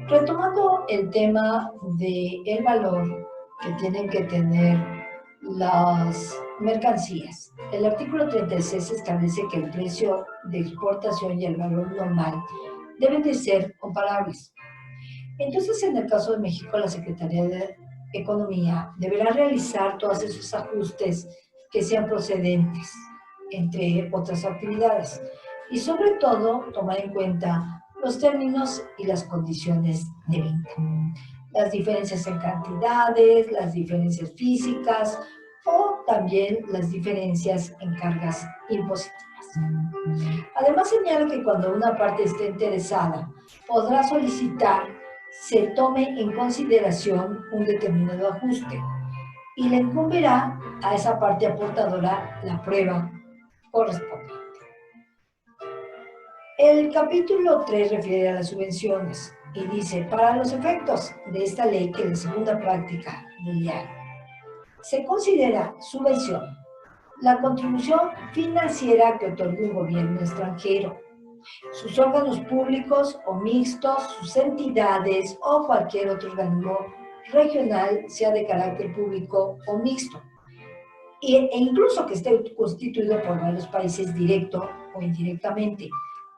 Retomando el tema del valor que tienen que tener las mercancías, el artículo 36 establece que el precio de exportación y el valor normal deben de ser comparables. Entonces, en el caso de México, la Secretaría de Economía deberá realizar todos esos ajustes que sean procedentes, entre otras actividades, y sobre todo tomar en cuenta los términos y las condiciones de venta, las diferencias en cantidades, las diferencias físicas o también las diferencias en cargas impositivas. Además señala que cuando una parte esté interesada, podrá solicitar se tome en consideración un determinado ajuste y le incumbirá a esa parte aportadora la prueba correspondiente. El capítulo 3 refiere a las subvenciones y dice, para los efectos de esta ley que es la segunda práctica mundial, se considera subvención la contribución financiera que otorga un gobierno extranjero, sus órganos públicos o mixtos, sus entidades o cualquier otro organismo regional, sea de carácter público o mixto, e incluso que esté constituido por varios países directo o indirectamente,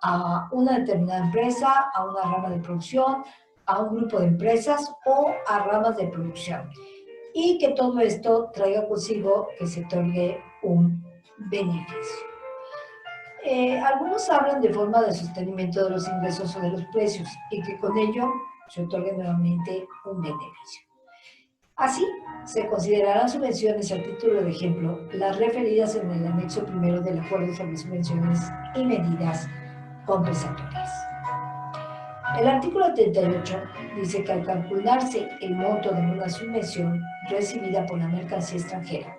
a una determinada empresa, a una rama de producción, a un grupo de empresas o a ramas de producción. Y que todo esto traiga consigo que se otorgue un beneficio. Algunos hablan de forma de sostenimiento de los ingresos o de los precios y que con ello se otorgue nuevamente un beneficio. Así, se considerarán subvenciones, a título de ejemplo, las referidas en el anexo primero del Acuerdo sobre subvenciones y medidas compensatorias. El artículo 38 dice que al calcularse el monto de una subvención recibida por la mercancía extranjera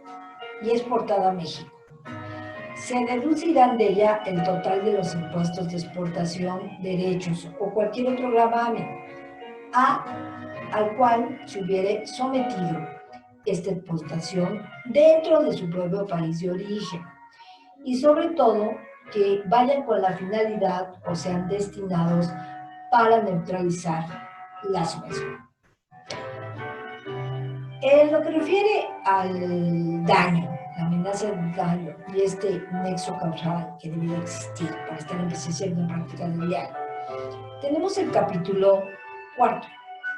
y exportada a México, se deducirán de ella el total de los impuestos de exportación, derechos o cualquier otro gravamen al cual se hubiere sometido esta exportación dentro de su propio país de origen, y sobre todo que vayan con la finalidad o sean destinados para neutralizar la subvención. En lo que refiere al daño, la amenaza de daño y este nexo causal que debe existir para estar en presencia de una práctica desleal, tenemos el capítulo 4,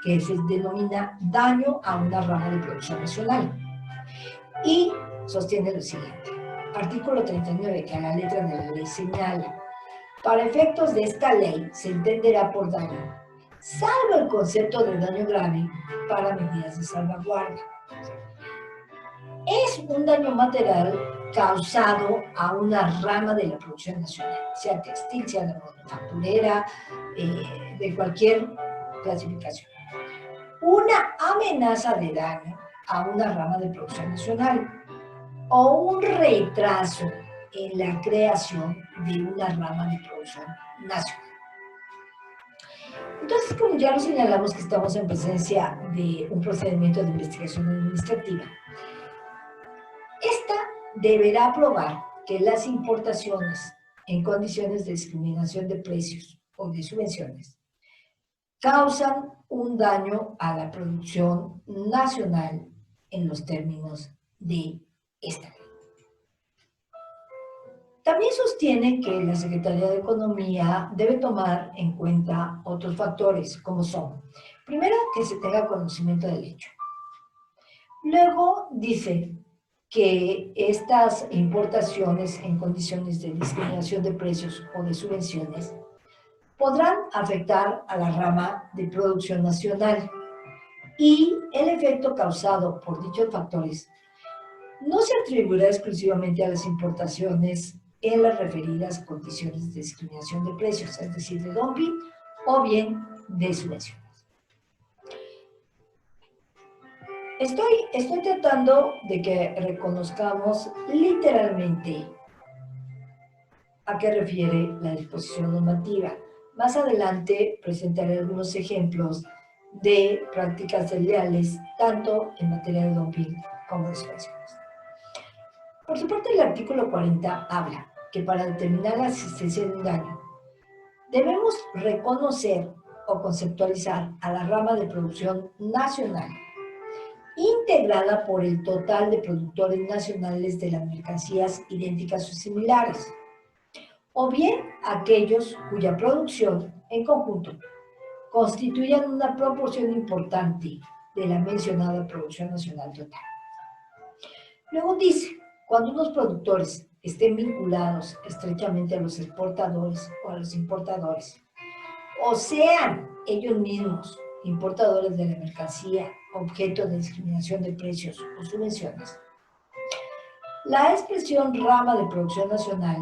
que se denomina daño a una rama de producción nacional, y sostiene lo siguiente. Artículo 39, que a la letra de la ley señala, para efectos de esta ley se entenderá por daño, salvo el concepto de daño grave para medidas de salvaguarda. Es un daño material causado a una rama de la producción nacional, sea textil, sea de manufacturera, de cualquier clasificación. Una amenaza de daño a una rama de producción nacional o un retraso en la creación de una rama de producción nacional. Entonces, como ya lo señalamos que estamos en presencia de un procedimiento de investigación administrativa, esta deberá probar que las importaciones en condiciones de discriminación de precios o de subvenciones causan un daño a la producción nacional en los términos de esta ley. También sostiene que la Secretaría de Economía debe tomar en cuenta otros factores, como son, primero, que se tenga conocimiento del hecho. Luego dice que estas importaciones en condiciones de discriminación de precios o de subvenciones podrán afectar a la rama de producción nacional y el efecto causado por dichos factores no se atribuirá exclusivamente a las importaciones en las referidas condiciones de discriminación de precios, es decir, de dumping o bien de subvenciones. Estoy tratando de que reconozcamos literalmente a qué refiere la disposición normativa. Más adelante presentaré algunos ejemplos de prácticas desleales, tanto en materia de dumping como de subvenciones. Por su parte, el artículo 40 habla que para determinar la existencia de un daño, debemos reconocer o conceptualizar a la rama de producción nacional, integrada por el total de productores nacionales de las mercancías idénticas o similares, o bien aquellos cuya producción en conjunto constituyan una proporción importante de la mencionada producción nacional total. Luego dice, cuando unos productores estén vinculados estrechamente a los exportadores o a los importadores, o sean ellos mismos importadores de la mercancía objeto de discriminación de precios o subvenciones, la expresión rama de producción nacional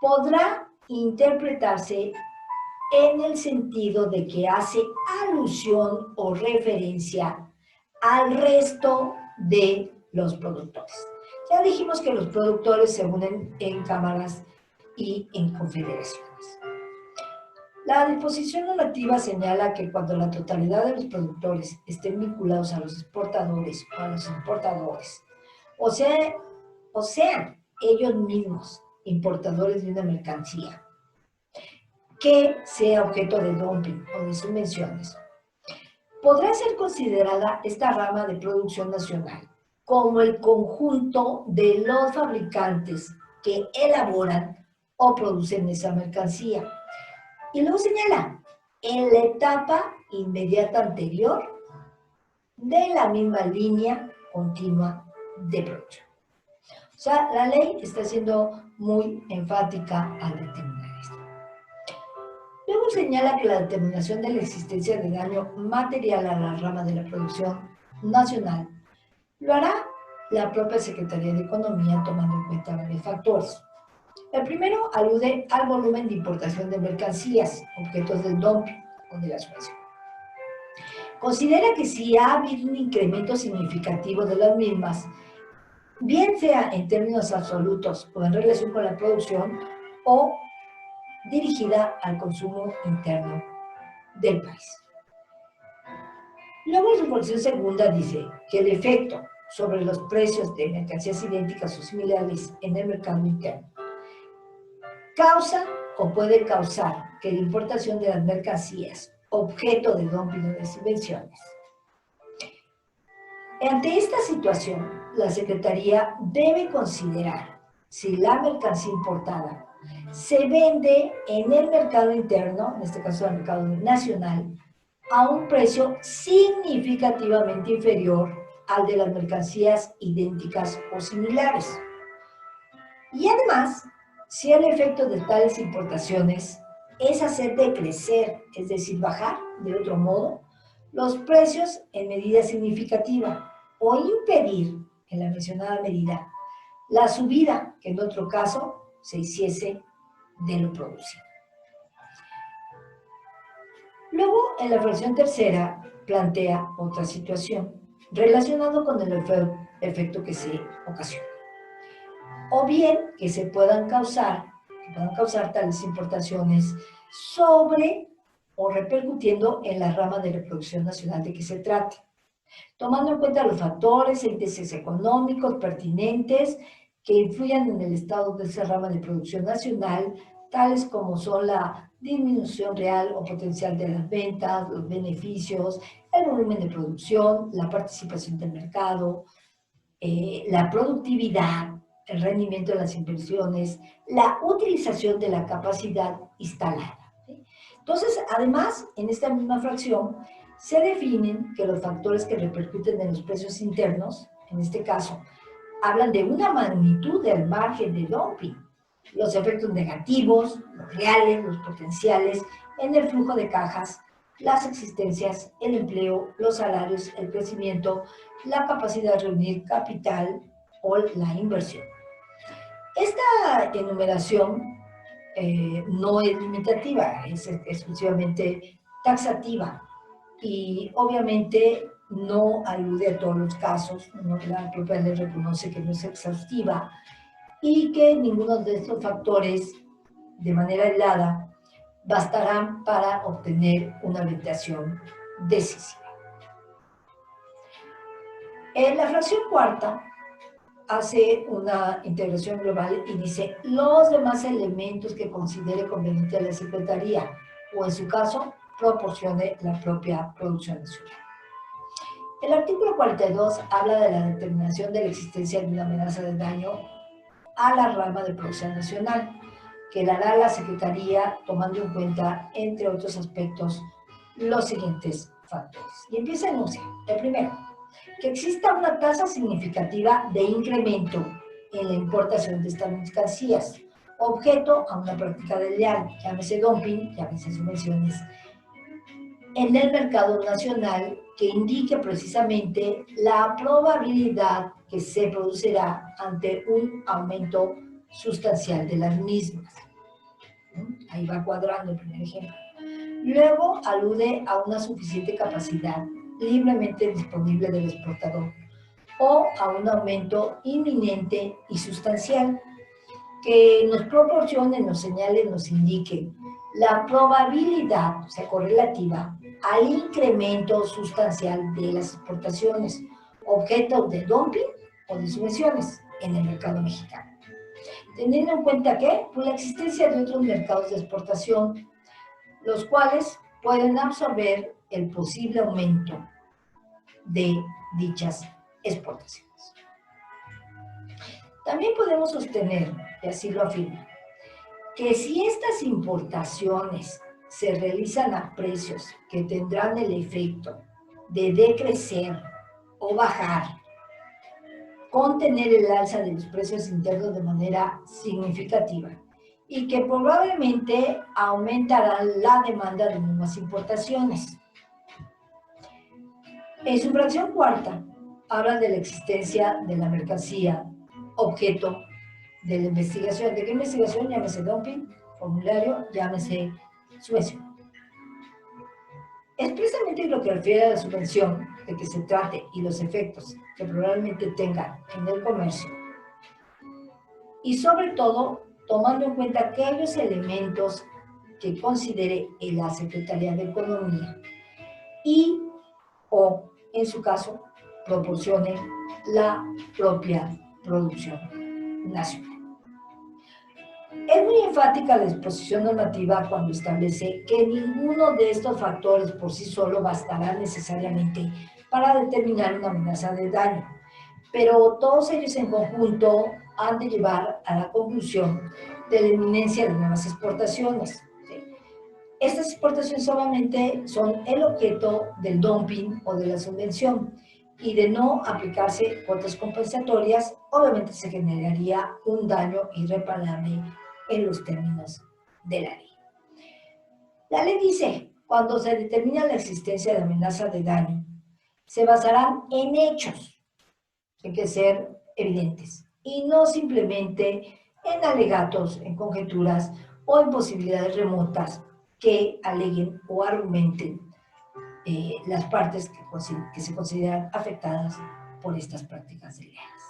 podrá interpretarse en el sentido de que hace alusión o referencia al resto de los productores. Ya dijimos que los productores se unen en cámaras y en confederaciones. La disposición normativa señala que cuando la totalidad de los productores estén vinculados a los exportadores o a los importadores, o sean ellos mismos importadores de una mercancía que sea objeto de dumping o de subvenciones, podrá ser considerada esta rama de producción nacional como el conjunto de los fabricantes que elaboran o producen esa mercancía. Y luego señala, en la etapa inmediata anterior de la misma línea continua de producción. O sea, la ley está siendo muy enfática al determinar esto. Luego señala que la determinación de la existencia de daño material a la rama de la producción nacional lo hará la propia Secretaría de Economía tomando en cuenta varios factores. El primero alude al volumen de importación de mercancías, objetos del dumping o de la subvención. Considera que si ha habido un incremento significativo de las mismas, bien sea en términos absolutos o en relación con la producción, o dirigida al consumo interno del país. Luego, en su porción segunda dice que el efecto sobre los precios de mercancías idénticas o similares en el mercado interno causa o puede causar que la importación de las mercancías objeto de dumping o de subvenciones. Ante esta situación, la Secretaría debe considerar si la mercancía importada se vende en el mercado interno, en este caso el mercado nacional, a un precio significativamente inferior al de las mercancías idénticas o similares. Y además, si el efecto de tales importaciones es hacer decrecer, es decir, bajar de otro modo, los precios en medida significativa o impedir, en la mencionada medida, la subida que en otro caso se hiciese de lo producido. Luego, en la fracción tercera, plantea otra situación relacionada con el efecto que se ocasiona. O bien que se puedan causar tales importaciones sobre o repercutiendo en la rama de la producción nacional de que se trate, tomando en cuenta los factores e índices económicos pertinentes que influyan en el estado de esa rama de producción nacional, tales como son la disminución real o potencial de las ventas, los beneficios, el volumen de producción, la participación del mercado, la productividad, el rendimiento de las inversiones, la utilización de la capacidad instalada. ¿Sí? Entonces, además, en esta misma fracción, se definen que los factores que repercuten en los precios internos, en este caso, hablan de una magnitud del margen de dumping, los efectos negativos, los reales, los potenciales, en el flujo de cajas, las existencias, el empleo, los salarios, el crecimiento, la capacidad de reunir capital o la inversión. Esta enumeración no es limitativa, es exclusivamente taxativa y obviamente no alude a todos los casos, la propia ley reconoce que no es exhaustiva y que ninguno de estos factores de manera aislada bastarán para obtener una orientación decisiva. En la fracción cuarta hace una integración global y dice los demás elementos que considere conveniente la Secretaría, o en su caso, proporcione la propia producción nacional. El artículo 42 habla de la determinación de la existencia de una amenaza de daño a la rama de producción nacional, que la hará la Secretaría tomando en cuenta, entre otros aspectos, los siguientes factores. Y empieza a enunciar. El primero, que exista una tasa significativa de incremento en la importación de estas mercancías, objeto a una práctica desleal, llámese dumping, llámese subvenciones, en el mercado nacional, que indique precisamente la probabilidad que se producirá ante un aumento sustancial de las mismas. Ahí va cuadrando el primer ejemplo. Luego alude a una suficiente capacidad libremente disponible del exportador o a un aumento inminente y sustancial que nos proporcione, nos señale, nos indique la probabilidad, o sea, correlativa, al incremento sustancial de las exportaciones, objeto de dumping o de subvenciones en el mercado mexicano. Teniendo en cuenta que pues, la existencia de otros mercados de exportación, los cuales pueden absorber el posible aumento de dichas exportaciones. También podemos sostener, y así lo afirma, que si estas importaciones se realizan a precios que tendrán el efecto de decrecer o bajar, contener el alza de los precios internos de manera significativa y que probablemente aumentarán la demanda de nuevas importaciones. En su fracción cuarta, habla de la existencia de la mercancía objeto de la investigación. ¿De qué investigación? Llámese dumping, formulario, llámese subvención. Expresamente lo que refiere a la subvención, de que se trate y los efectos que probablemente tenga en el comercio. Y sobre todo, tomando en cuenta aquellos elementos que considere la Secretaría de Economía y o, en su caso, proporcione la propia producción nacional. Es muy enfática la disposición normativa cuando establece que ninguno de estos factores por sí solo bastará necesariamente para determinar una amenaza de daño, pero todos ellos en conjunto han de llevar a la conclusión de la inminencia de nuevas exportaciones. Estas exportaciones solamente son el objeto del dumping o de la subvención, y de no aplicarse cuotas compensatorias, obviamente se generaría un daño irreparable en los términos de la ley. La ley dice, cuando se determina la existencia de amenaza de daño, se basarán en hechos, tienen que ser evidentes, y no simplemente en alegatos, en conjeturas o en posibilidades remotas que aleguen o argumenten las partes que se consideran afectadas por estas prácticas desleales.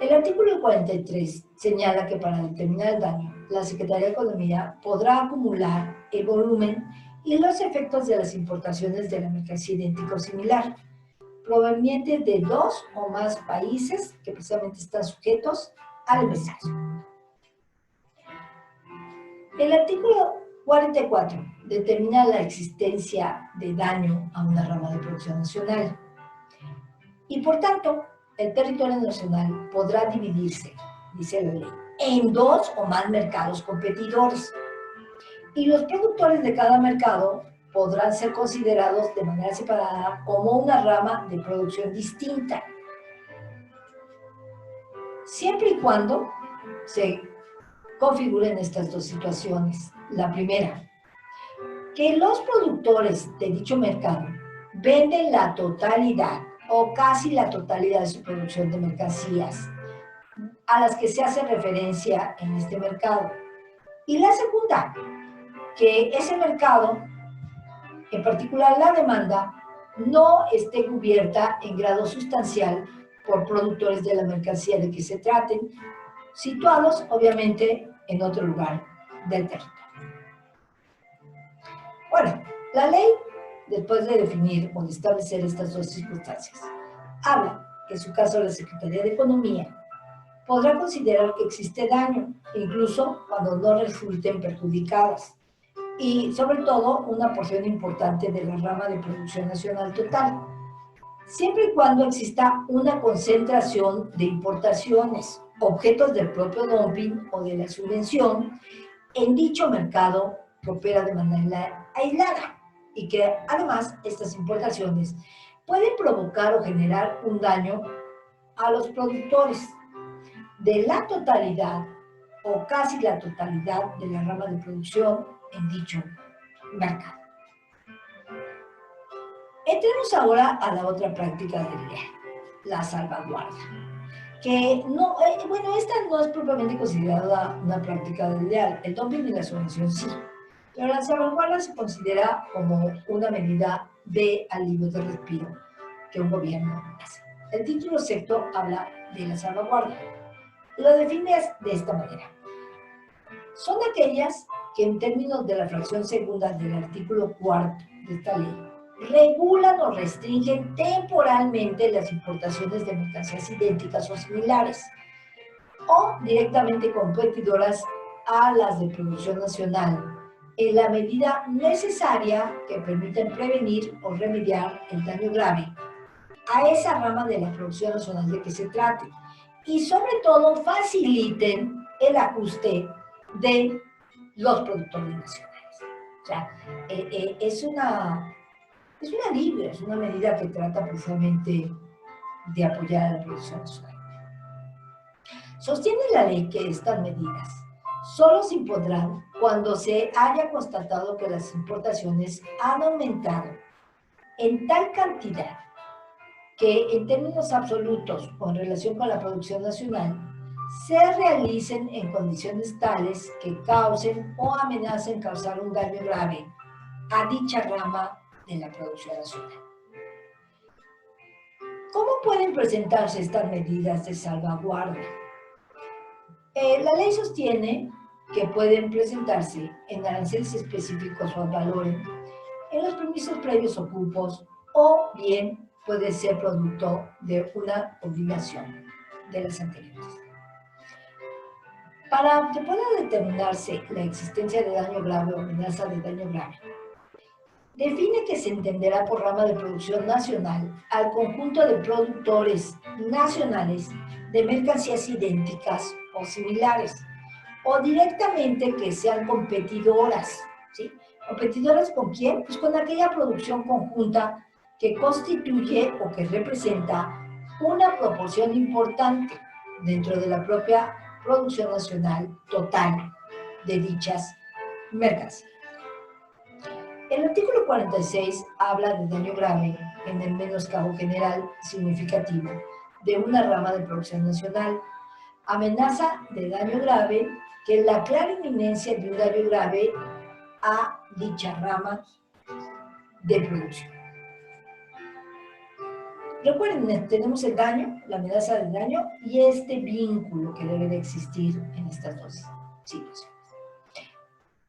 El artículo 43 señala que para determinar el daño, la Secretaría de Economía podrá acumular el volumen y los efectos de las importaciones de la mercancía idéntica o similar, proveniente de dos o más países que precisamente están sujetos a la investigación. El artículo 44 determina la existencia de daño a una rama de producción nacional y, por tanto, el territorio nacional podrá dividirse, dice la ley, en dos o más mercados competidores y los productores de cada mercado podrán ser considerados de manera separada como una rama de producción distinta, siempre y cuando se configuren estas dos situaciones. La primera, que los productores de dicho mercado venden la totalidad o casi la totalidad de su producción de mercancías a las que se hace referencia en este mercado. Y la segunda, que ese mercado, en particular la demanda, no esté cubierta en grado sustancial por productores de la mercancía de que se traten, situados obviamente en otro lugar del territorio. Bueno, la ley, después de definir o de establecer estas dos circunstancias, habla que en su caso la Secretaría de Economía podrá considerar que existe daño, incluso cuando no resulten perjudicadas, y sobre todo una porción importante de la rama de producción nacional total, siempre y cuando exista una concentración de importaciones, objetos del propio dumping o de la subvención en dicho mercado que opera de manera aislada y que además estas importaciones pueden provocar o generar un daño a los productores de la totalidad o casi la totalidad de la rama de producción en dicho mercado. Entremos ahora a la otra práctica del día, la salvaguarda, que no, bueno, esta no es propiamente considerada una práctica desleal, el dumping y la subvención sí, pero la salvaguarda se considera como una medida de alivio de respiro que un gobierno hace. El título sexto habla de la salvaguarda. Lo define de esta manera. Son aquellas que en términos de la fracción segunda del artículo cuarto de esta ley regulan o restringen temporalmente las importaciones de mercancías idénticas o similares o directamente competidoras a las de producción nacional en la medida necesaria que permitan prevenir o remediar el daño grave a esa rama de la producción nacional de que se trate y sobre todo faciliten el ajuste de los productores nacionales. O sea, es un alivio, es una medida que trata precisamente de apoyar a la producción nacional. Sostiene la ley que estas medidas solo se impondrán cuando se haya constatado que las importaciones han aumentado en tal cantidad que en términos absolutos o en relación con la producción nacional se realicen en condiciones tales que causen o amenacen causar un daño grave a dicha rama de la producción nacional. ¿Cómo pueden presentarse estas medidas de salvaguarda? La ley sostiene que pueden presentarse en aranceles específicos o ad valorem, en los permisos previos o cupos, o bien puede ser producto de una combinación de las anteriores. Para que pueda determinarse la existencia de daño grave o amenaza de daño grave, define que se entenderá por rama de producción nacional al conjunto de productores nacionales de mercancías idénticas o similares, o directamente que sean competidoras, ¿sí? ¿Competidoras con quién? Pues con aquella producción conjunta que constituye o que representa una proporción importante dentro de la propia producción nacional total de dichas mercancías. El artículo 46 habla de daño grave en el menoscabo general significativo de una rama de producción nacional. Amenaza de daño grave que es la clara inminencia de un daño grave a dicha rama de producción. Recuerden, tenemos el daño, la amenaza del daño y este vínculo que debe de existir en estas dos situaciones.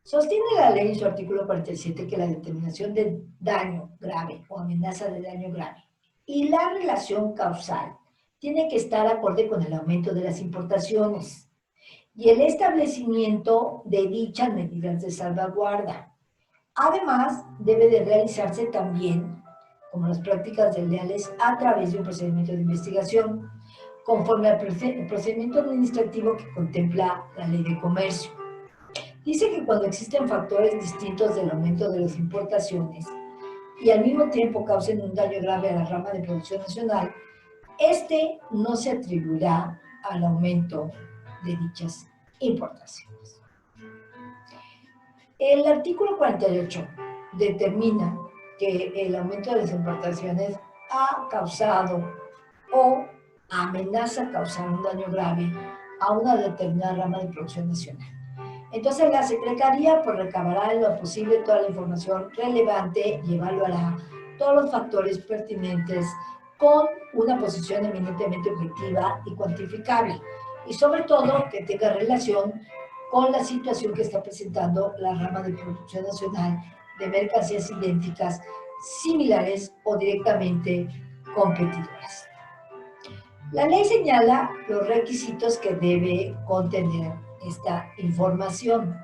Sostiene la ley en su artículo 47 que la determinación de daño grave o amenaza de daño grave y la relación causal tiene que estar acorde con el aumento de las importaciones y el establecimiento de dichas medidas de salvaguarda. Además, debe de realizarse también, como las prácticas desleales, a través de un procedimiento de investigación, conforme al procedimiento administrativo que contempla la Ley de Comercio. Dice que cuando existen factores distintos del aumento de las importaciones y al mismo tiempo causen un daño grave a la rama de producción nacional, este no se atribuirá al aumento de dichas importaciones. El artículo 48 determina que el aumento de las importaciones ha causado o amenaza causar un daño grave a una determinada rama de producción nacional. Entonces la Secretaría pues recabará en lo posible toda la información relevante y evaluará todos los factores pertinentes con una posición eminentemente objetiva y cuantificable y sobre todo que tenga relación con la situación que está presentando la rama de producción nacional de mercancías idénticas, similares o directamente competidoras. La ley señala los requisitos que debe contener esta información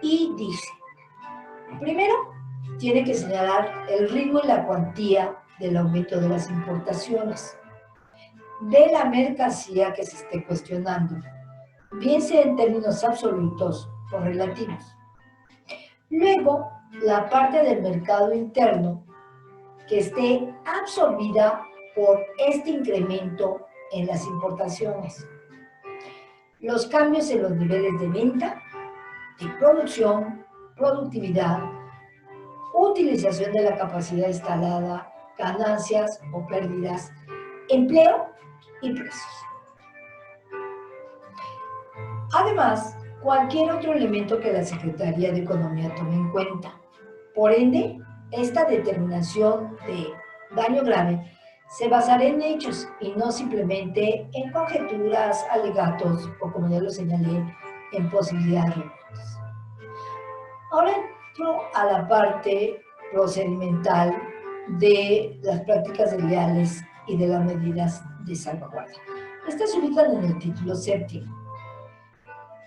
y dice, Primero, tiene que señalar el ritmo y la cuantía del aumento de las importaciones de la mercancía que se esté cuestionando, bien sea en términos absolutos o relativos. Luego, la parte del mercado interno que esté absorbida por este incremento en las importaciones. Los cambios en los niveles de venta, de producción, productividad, utilización de la capacidad instalada, ganancias o pérdidas, empleo y precios. Además, cualquier otro elemento que la Secretaría de Economía tome en cuenta. Por ende, esta determinación de daño grave se basará en hechos y no simplemente en conjeturas, alegatos o, como ya lo señalé, en posibilidades remotas. Ahora entro a la parte procedimental de las prácticas desleales y de las medidas de salvaguardia. Estas se ubican en el título séptimo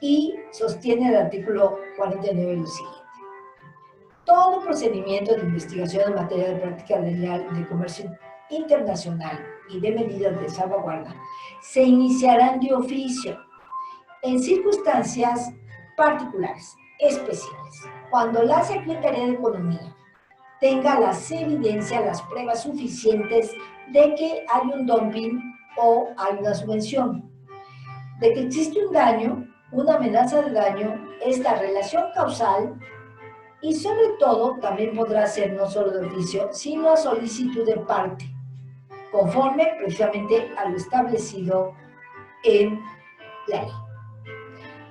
y sostiene el artículo 49 lo siguiente. Todo procedimiento de investigación en materia de práctica desleal de comercio internacional y de medidas de salvaguarda se iniciarán de oficio en circunstancias particulares, especiales, cuando la Secretaría de Economía tenga las evidencias, las pruebas suficientes de que hay un dumping o hay una subvención, de que existe un daño, una amenaza de daño, esta relación causal, y sobre todo también podrá ser no solo de oficio, sino a solicitud de parte, conforme precisamente a lo establecido en la ley.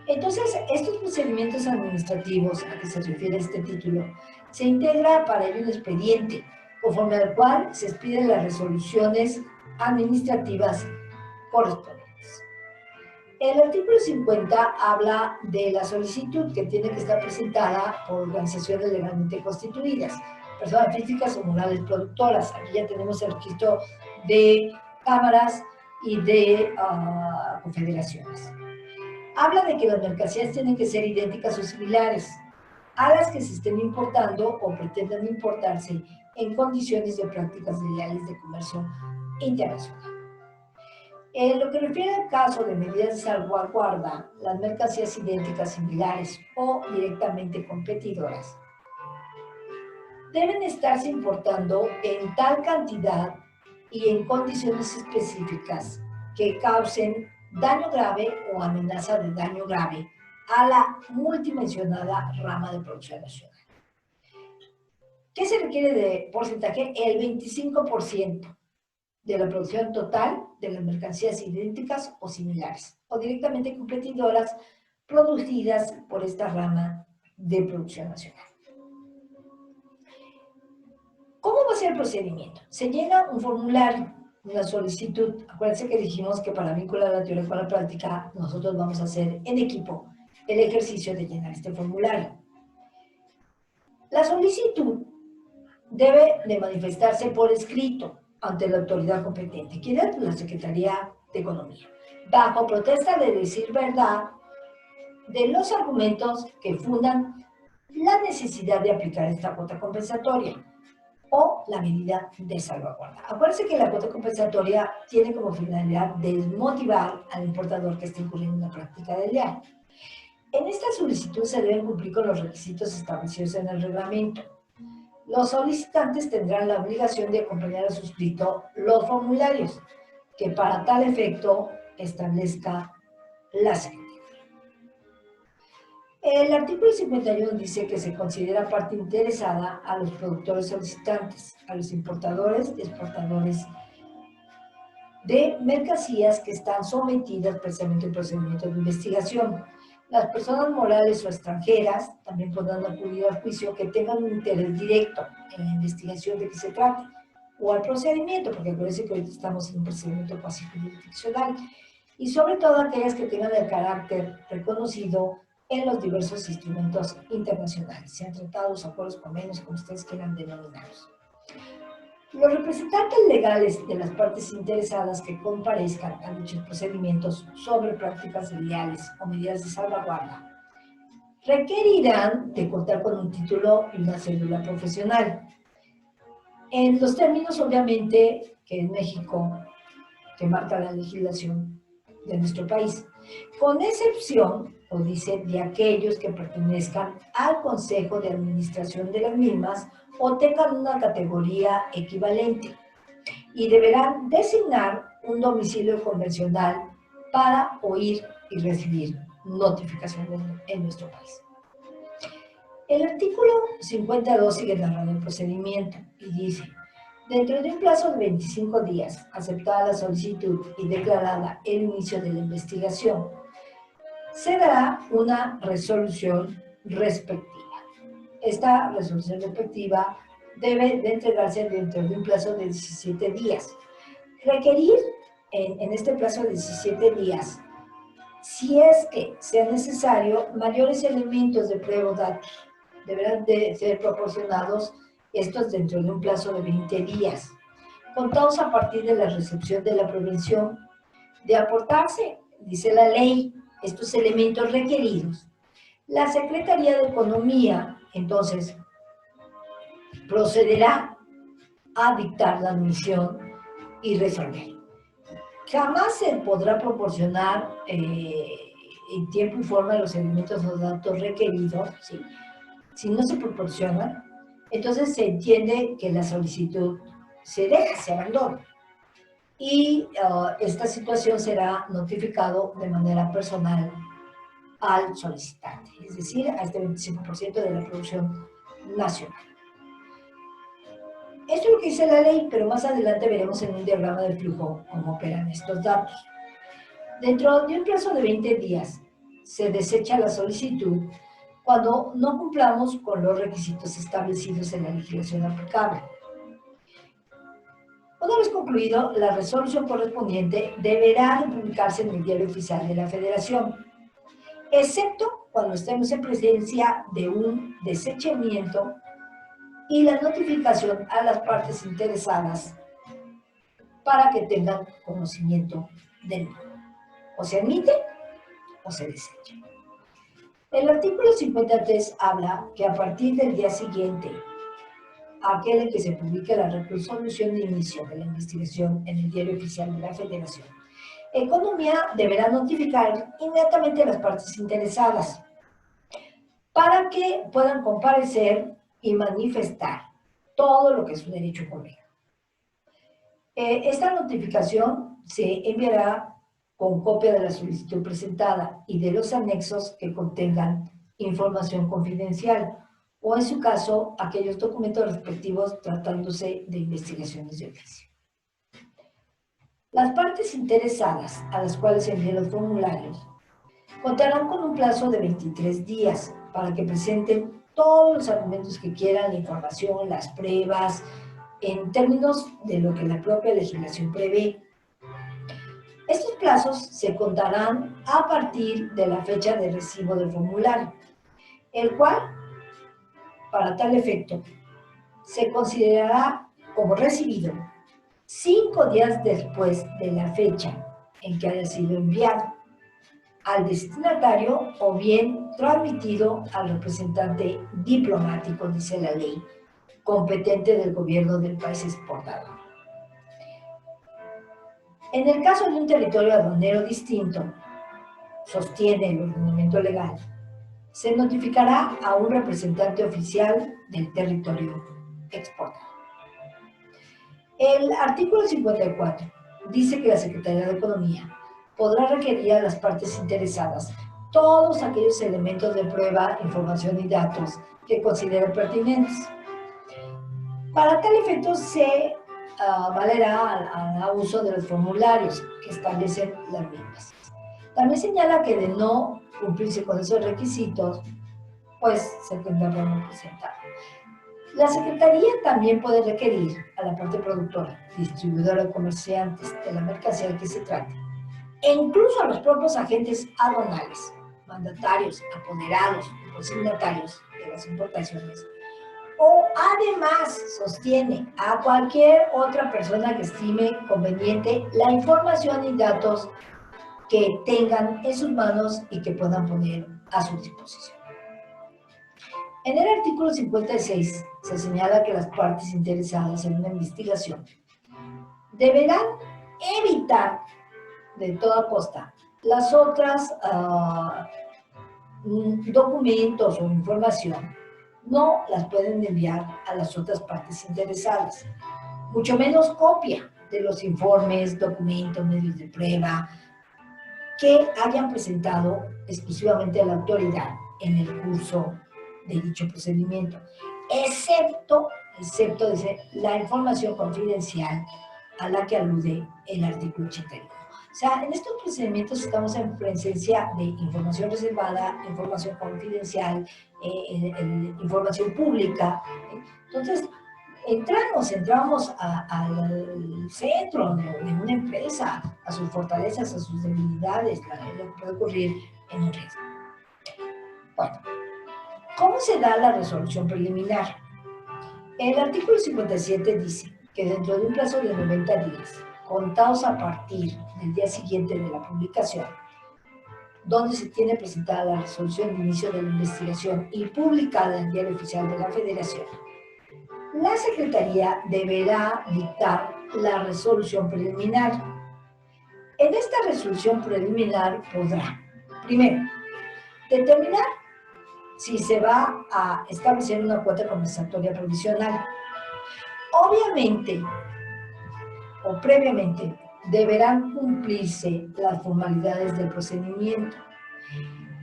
Entonces, estos procedimientos administrativos a que se refiere este título, se integra para ello un expediente, conforme al cual se expiden las resoluciones administrativas correspondientes. El artículo 50 habla de la solicitud que tiene que estar presentada por organizaciones legalmente constituidas, personas físicas o morales productoras. Aquí ya tenemos el registro de cámaras y de confederaciones. Habla de que las mercancías tienen que ser idénticas o similares a las que se estén importando o pretendan importarse en condiciones de prácticas desleales de comercio internacional. En lo que refiere al caso de medidas de salvaguarda, las mercancías idénticas, similares o directamente competidoras deben estarse importando en tal cantidad y en condiciones específicas que causen daño grave o amenaza de daño grave a la multimensionada rama de producción nacional. ¿Qué se requiere de porcentaje? El 25% de la producción total de las mercancías idénticas o similares, o directamente competidoras producidas por esta rama de producción nacional. ¿Cómo va a ser el procedimiento? Se llena un formulario, una solicitud. Acuérdense que dijimos que para vincular la teoría con la práctica, nosotros vamos a hacer en equipo el ejercicio de llenar este formulario. La solicitud debe de manifestarse por escrito ante la autoridad competente, que es la Secretaría de Economía, bajo protesta de decir verdad de los argumentos que fundan la necesidad de aplicar esta cuota compensatoria o la medida de salvaguarda. Acuérdense que la cuota compensatoria tiene como finalidad desmotivar al importador que esté incurriendo en una práctica desleal. En esta solicitud se deben cumplir con los requisitos establecidos en el reglamento. Los solicitantes tendrán la obligación de acompañar a suscrito los formularios que para tal efecto establezca la Secretaría. El artículo 51 dice que se considera parte interesada a los productores solicitantes, a los importadores y exportadores de mercancías que están sometidas precisamente a un procedimiento de investigación. Las personas morales o extranjeras también podrán acudir al juicio que tengan un interés directo en la investigación de que se trate, o al procedimiento, porque acuérdense que ahorita estamos en un procedimiento jurisdiccional, y sobre todo aquellas que tengan el carácter reconocido en los diversos instrumentos internacionales, sean tratados, acuerdos, convenios, como ustedes quieran denominarlos. Los representantes legales de las partes interesadas que comparezcan a dichos procedimientos sobre prácticas desleales o medidas de salvaguarda requerirán de contar con un título y una cédula profesional. En los términos, obviamente, que en México, que marca la legislación de nuestro país, con excepción, lo dice, de aquellos que pertenezcan al Consejo de Administración de las mismas o tengan una categoría equivalente y deberán designar un domicilio convencional para oír y recibir notificaciones en nuestro país. El artículo 52 sigue narrando el procedimiento y dice: dentro de un plazo de 25 días, aceptada la solicitud y declarada el inicio de la investigación, se dará una resolución respectiva. Esta resolución respectiva debe de entregarse dentro de un plazo de 17 días. Requerir en este plazo de 17 días, si es que sea necesario, mayores elementos de prueba o datos deberán de ser proporcionados, estos dentro de un plazo de 20 días, contados a partir de la recepción de la prevención. De aportarse, dice la ley, estos elementos requeridos, la Secretaría de Economía, entonces, procederá a dictar la admisión y resolver. Jamás se podrá proporcionar en tiempo y forma los elementos o datos requeridos, ¿sí? Si no se proporcionan, entonces se entiende que la solicitud se deja, se abandona. Y esta situación será notificado de manera personal al solicitante, es decir, a este 25% de la producción nacional. Esto es lo que dice la ley, pero más adelante veremos en un diagrama de flujo cómo operan estos datos. Dentro de un plazo de 20 días se desecha la solicitud cuando no cumplamos con los requisitos establecidos en la legislación aplicable. Una vez concluido, la resolución correspondiente deberá de publicarse en el Diario Oficial de la Federación, excepto cuando estemos en presencia de un desechamiento y la notificación a las partes interesadas para que tengan conocimiento del mismo. O se admite o se desecha. El artículo 53 habla que a partir del día siguiente, aquel en que se publique la resolución de inicio de la investigación en el Diario Oficial de la Federación, Economía deberá notificar inmediatamente a las partes interesadas para que puedan comparecer y manifestar todo lo que su derecho convenga. Esta notificación se enviará con copia de la solicitud presentada y de los anexos que contengan información confidencial o, en su caso, aquellos documentos respectivos tratándose de investigaciones de oficio. Las partes interesadas a las cuales se envíen los formularios contarán con un plazo de 23 días para que presenten todos los argumentos que quieran, la información, las pruebas, en términos de lo que la propia legislación prevé. Estos plazos se contarán a partir de la fecha de recibo del formulario, el cual, para tal efecto, se considerará como recibido 5 días después de la fecha en que haya sido enviado al destinatario o bien transmitido al representante diplomático, dice la ley, competente del gobierno del país exportador. En el caso de un territorio aduanero distinto, sostiene el ordenamiento legal, se notificará a un representante oficial del territorio exportador. El artículo 54 dice que la Secretaría de Economía podrá requerir a las partes interesadas todos aquellos elementos de prueba, información y datos que consideren pertinentes. Para tal efecto se valerá al uso de los formularios que establecen las mismas. También señala que de no cumplirse con esos requisitos, pues se tendrá que presentar. La Secretaría también puede requerir a la parte productora, distribuidora o comerciantes de la mercancía de que se trate, e incluso a los propios agentes aduanales, mandatarios, apoderados o consignatarios de las importaciones, o además sostiene a cualquier otra persona que estime conveniente la información y datos que tengan en sus manos y que puedan poner a su disposición. En el artículo 56 se señala que las partes interesadas en una investigación deberán evitar de toda costa las otras documentos o información. No las pueden enviar a las otras partes interesadas, mucho menos copia de los informes, documentos, medios de prueba que hayan presentado exclusivamente a la autoridad en el curso de dicho procedimiento, excepto, dice, la información confidencial a la que alude el artículo 81. O sea, en estos procedimientos estamos en presencia de información reservada, información confidencial, información pública. Entonces, entramos al centro de una empresa, a sus fortalezas, a sus debilidades, lo que puede ocurrir en un riesgo. Bueno, ¿cómo se da la resolución preliminar? El artículo 57 dice que dentro de un plazo de 90 días, contados a partir del día siguiente de la publicación, donde se tiene presentada la resolución de inicio de la investigación y publicada en el Diario Oficial de la Federación, la Secretaría deberá dictar la resolución preliminar. En esta resolución preliminar podrá, primero, determinar si se va a establecer una cuota compensatoria provisional. Obviamente, o previamente, deberán cumplirse las formalidades del procedimiento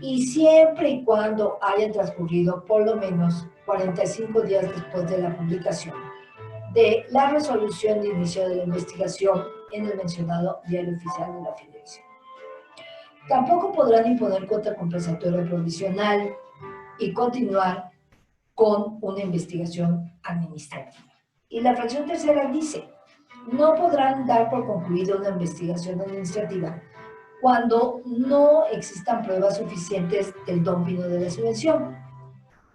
y siempre y cuando haya transcurrido por lo menos 45 días después de la publicación de la resolución de inicio de la investigación en el mencionado Diario Oficial de la Federación. Tampoco podrán imponer cuota compensatoria provisional y continuar con una investigación administrativa. Y la fracción tercera dice, no podrán dar por concluida una investigación administrativa cuando no existan pruebas suficientes del dumping o de la subvención,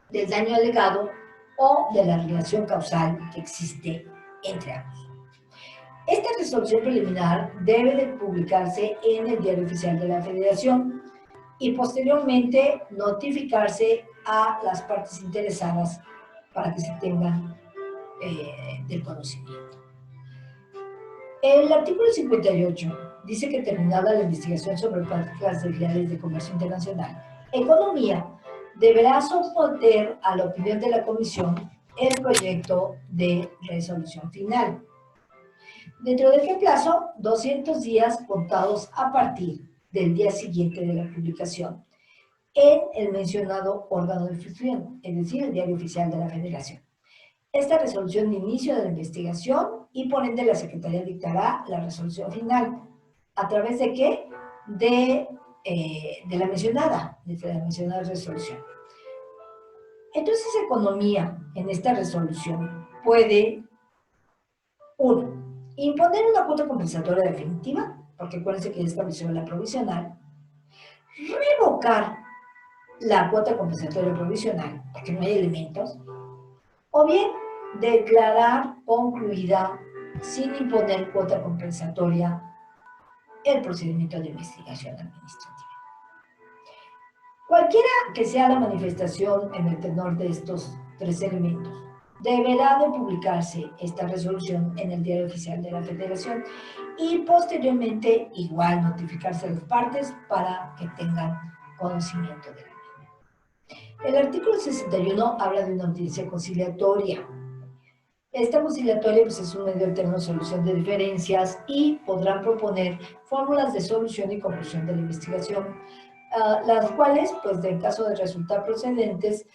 del daño alegado o de la relación causal que existe entre ambos. Esta resolución preliminar debe de publicarse en el Diario Oficial de la Federación y posteriormente notificarse a las partes interesadas para que se tengan del conocimiento. El artículo 58 dice que terminada la investigación sobre prácticas desleales de comercio internacional, Economía deberá someter a la opinión de la Comisión el proyecto de resolución final. ¿Dentro de qué plazo? 200 días contados a partir del día siguiente de la publicación en el mencionado órgano de difusión, es decir, el Diario Oficial de la Federación. Esta resolución de inicio de la investigación y por ende la Secretaría dictará la resolución final. ¿A través de qué? De la mencionada resolución. Entonces, Economía en esta resolución puede, uno, imponer una cuota compensatoria definitiva, porque acuérdense que ya estableció la provisional, revocar la cuota compensatoria provisional, porque no hay elementos, o bien declarar concluida sin imponer cuota compensatoria el procedimiento de investigación administrativa. Cualquiera que sea la manifestación en el tenor de estos tres elementos, deberá de publicarse esta resolución en el Diario Oficial de la Federación y posteriormente igual notificarse a las partes para que tengan conocimiento de la misma. El artículo 61 habla de una audiencia conciliatoria. Esta conciliatoria pues, es un medio alterno de solución de diferencias y podrán proponer fórmulas de solución y conclusión de la investigación, las cuales, pues, en caso de resultar procedentes,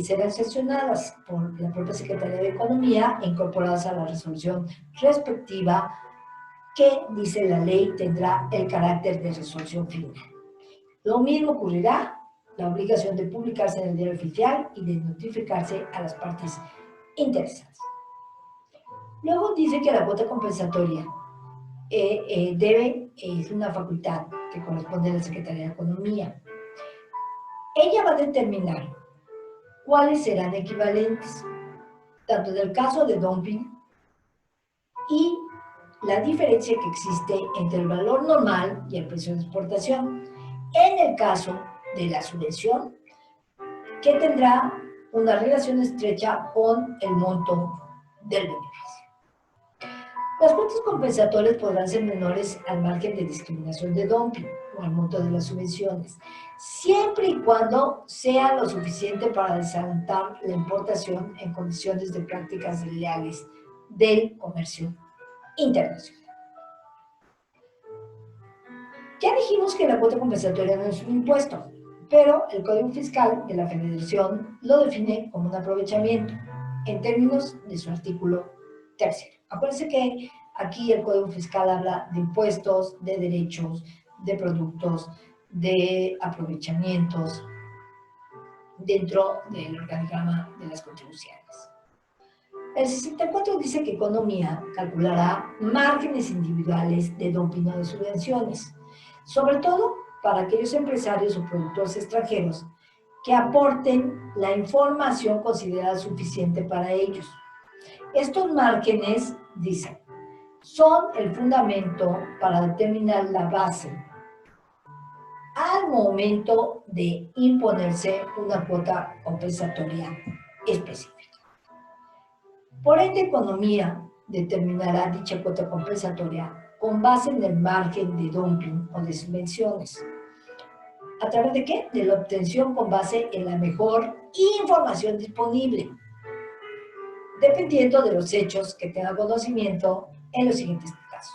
serán sancionadas por la propia Secretaría de Economía e incorporadas a la resolución respectiva que, dice la ley, tendrá el carácter de resolución final. Lo mismo ocurrirá, la obligación de publicarse en el Diario Oficial y de notificarse a las partes interesadas. Luego dice que la cuota compensatoria es una facultad que corresponde a la Secretaría de Economía. Ella va a determinar cuáles serán equivalentes, tanto en el caso de dumping y la diferencia que existe entre el valor normal y el precio de exportación. En el caso de la subvención, que tendrá una relación estrecha con el monto del beneficio. Las cuotas compensatorias podrán ser menores al margen de discriminación de dumping o al monto de las subvenciones, siempre y cuando sea lo suficiente para desalentar la importación en condiciones de prácticas desleales del comercio internacional. Ya dijimos que la cuota compensatoria no es un impuesto, pero el Código Fiscal de la Federación lo define como un aprovechamiento en términos de su artículo 3. Acuérdense que aquí el Código Fiscal habla de impuestos, de derechos, de productos, de aprovechamientos dentro del organigrama de las contribuciones. El 64 dice que Economía calculará márgenes individuales de dumping o de subvenciones, sobre todo para aquellos empresarios o productores extranjeros que aporten la información considerada suficiente para ellos. Estos márgenes, dicen, son el fundamento para determinar la base al momento de imponerse una cuota compensatoria específica. Por ende, Economía determinará dicha cuota compensatoria con base en el margen de dumping o de subvenciones. ¿A través de qué? De la obtención con base en la mejor información disponible, dependiendo de los hechos que tenga conocimiento en los siguientes casos.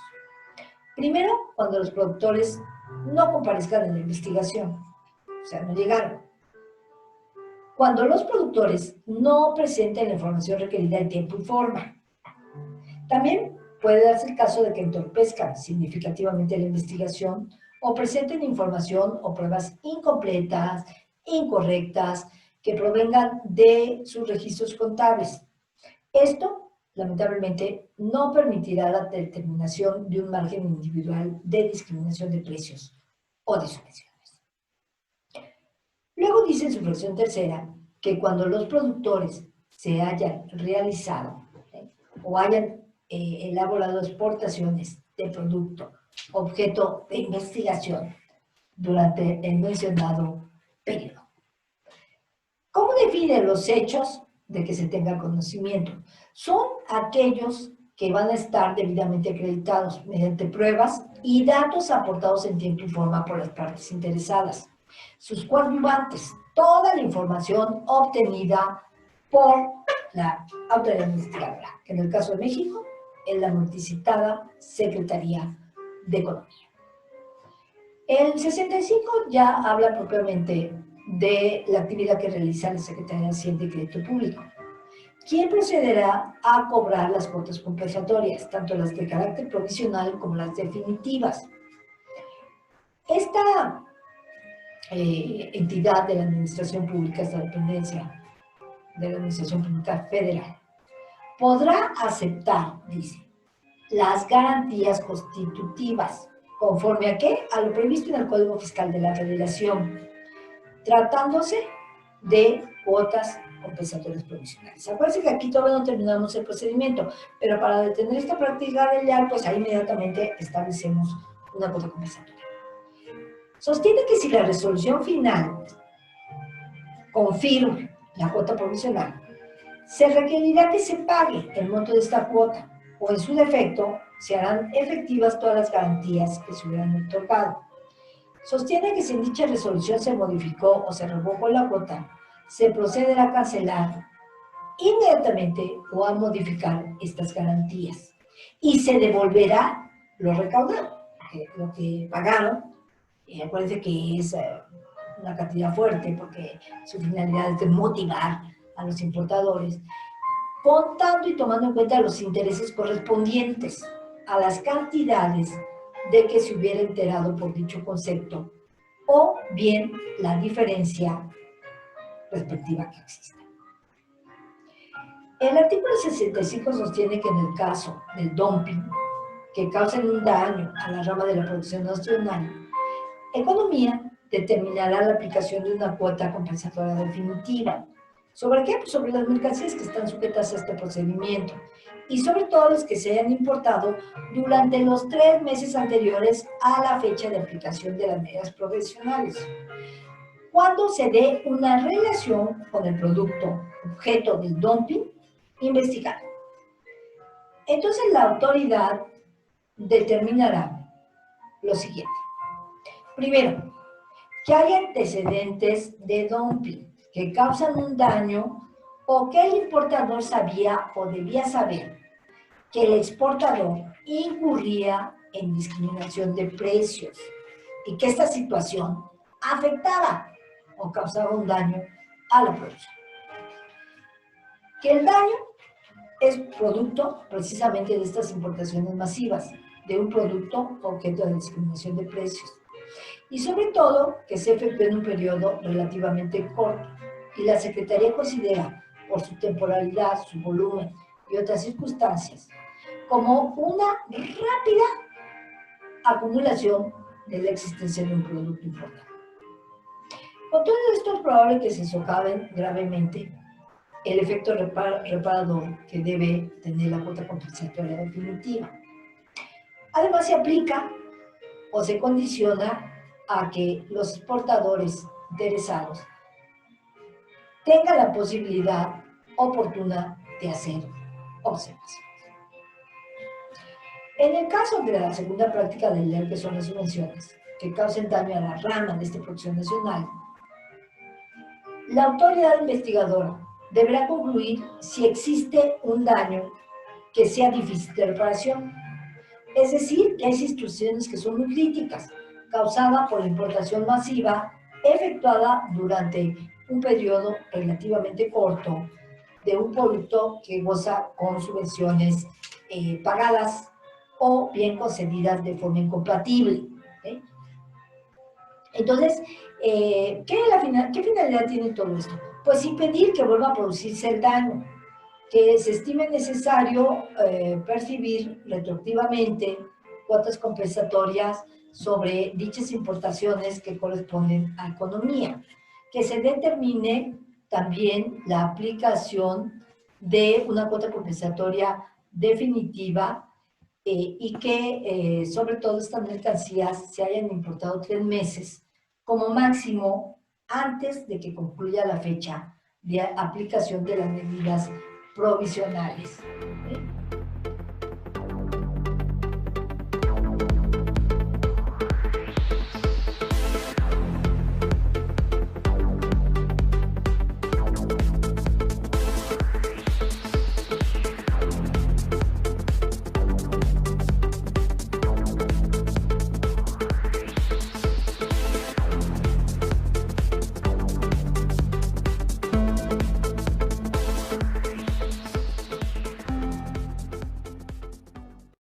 Primero, cuando los productores no comparezcan en la investigación, o sea, no llegaron. Cuando los productores no presenten la información requerida en tiempo y forma. También puede darse el caso de que entorpezcan significativamente la investigación o presenten información o pruebas incompletas, incorrectas, que provengan de sus registros contables. Esto, lamentablemente, no permitirá la determinación de un margen individual de discriminación de precios o de subvenciones. Luego dice en su fracción tercera que cuando los productores se hayan realizado o hayan elaborado exportaciones de producto objeto de investigación durante el mencionado periodo. ¿Cómo define los hechos de que se tenga conocimiento? Son aquellos que van a estar debidamente acreditados mediante pruebas y datos aportados en tiempo y forma por las partes interesadas. Sus coadyuvantes, toda la información obtenida por la autoridad investigadora, que en el caso de México es la multicitada Secretaría de Economía. El 65 ya habla propiamente de la actividad que realiza la Secretaría de Hacienda y Crédito Público, quien procederá a cobrar las cuotas compensatorias, tanto las de carácter provisional como las definitivas. Esta entidad de la Administración Pública, esta dependencia de la Administración Pública Federal, podrá aceptar, dice, las garantías constitutivas, ¿conforme a qué? A lo previsto en el Código Fiscal de la Federación, tratándose de cuotas compensatorias provisionales. Acuérdense que aquí todavía no terminamos el procedimiento, pero para detener esta práctica legal, pues ahí inmediatamente establecemos una cuota compensatoria. Sostiene que si la resolución final confirma la cuota provisional, se requerirá que se pague el monto de esta cuota, o en su defecto, se harán efectivas todas las garantías que se hubieran otorgado. Sostiene que si en dicha resolución se modificó o se revocó la cuota, se procederá a cancelar inmediatamente o a modificar estas garantías y se devolverá lo recaudado, lo que pagaron. Acuérdense que es una cantidad fuerte porque su finalidad es de motivar a los importadores, contando y tomando en cuenta los intereses correspondientes a las cantidades de que se hubiera enterado por dicho concepto o bien la diferencia respectiva que existe. El artículo 65 sostiene que en el caso del dumping que causen un daño a la rama de la producción nacional, Economía determinará la aplicación de una cuota compensatoria definitiva. ¿Sobre qué? Pues sobre las mercancías que están sujetas a este procedimiento y sobre todo las que se hayan importado durante los 3 meses anteriores a la fecha de aplicación de las medidas provisionales. cuando se dé una relación con el producto objeto del dumping investigado. Entonces la autoridad determinará lo siguiente. Primero, que hay antecedentes de dumping que causan un daño o que el importador sabía o debía saber que el exportador incurría en discriminación de precios y que esta situación afectaba o causaba un daño a la producción. Que el daño es producto precisamente de estas importaciones masivas, de un producto objeto de discriminación de precios. Y sobre todo que se efectúe en un periodo relativamente corto. Y la Secretaría considera, por su temporalidad, su volumen y otras circunstancias, como una rápida acumulación de la existencia de un producto importado. Con todo esto es probable que se socave gravemente el efecto reparador que debe tener la cuota compensatoria definitiva. Además, se aplica o se condiciona a que los exportadores interesados tengan la posibilidad oportuna de hacer observaciones. En el caso de la segunda práctica del LER, que son las subvenciones, que causen daño a la rama de esta producción nacional, la autoridad investigadora deberá concluir si existe un daño que sea difícil de reparación. Es decir, que hay situaciones que son muy críticas, causada por la importación masiva efectuada durante un periodo relativamente corto de un producto que goza con subvenciones pagadas o bien concedidas de forma incompatible. ¿Okay? Entonces, ¿qué finalidad tiene todo esto? Pues impedir que vuelva a producirse el daño, que se estime necesario percibir retroactivamente cuotas compensatorias sobre dichas importaciones que corresponden a economía, que se determine también la aplicación de una cuota compensatoria definitiva y que sobre todo estas mercancías se hayan importado 3 meses como máximo antes de que concluya la fecha de aplicación de las medidas provisionales.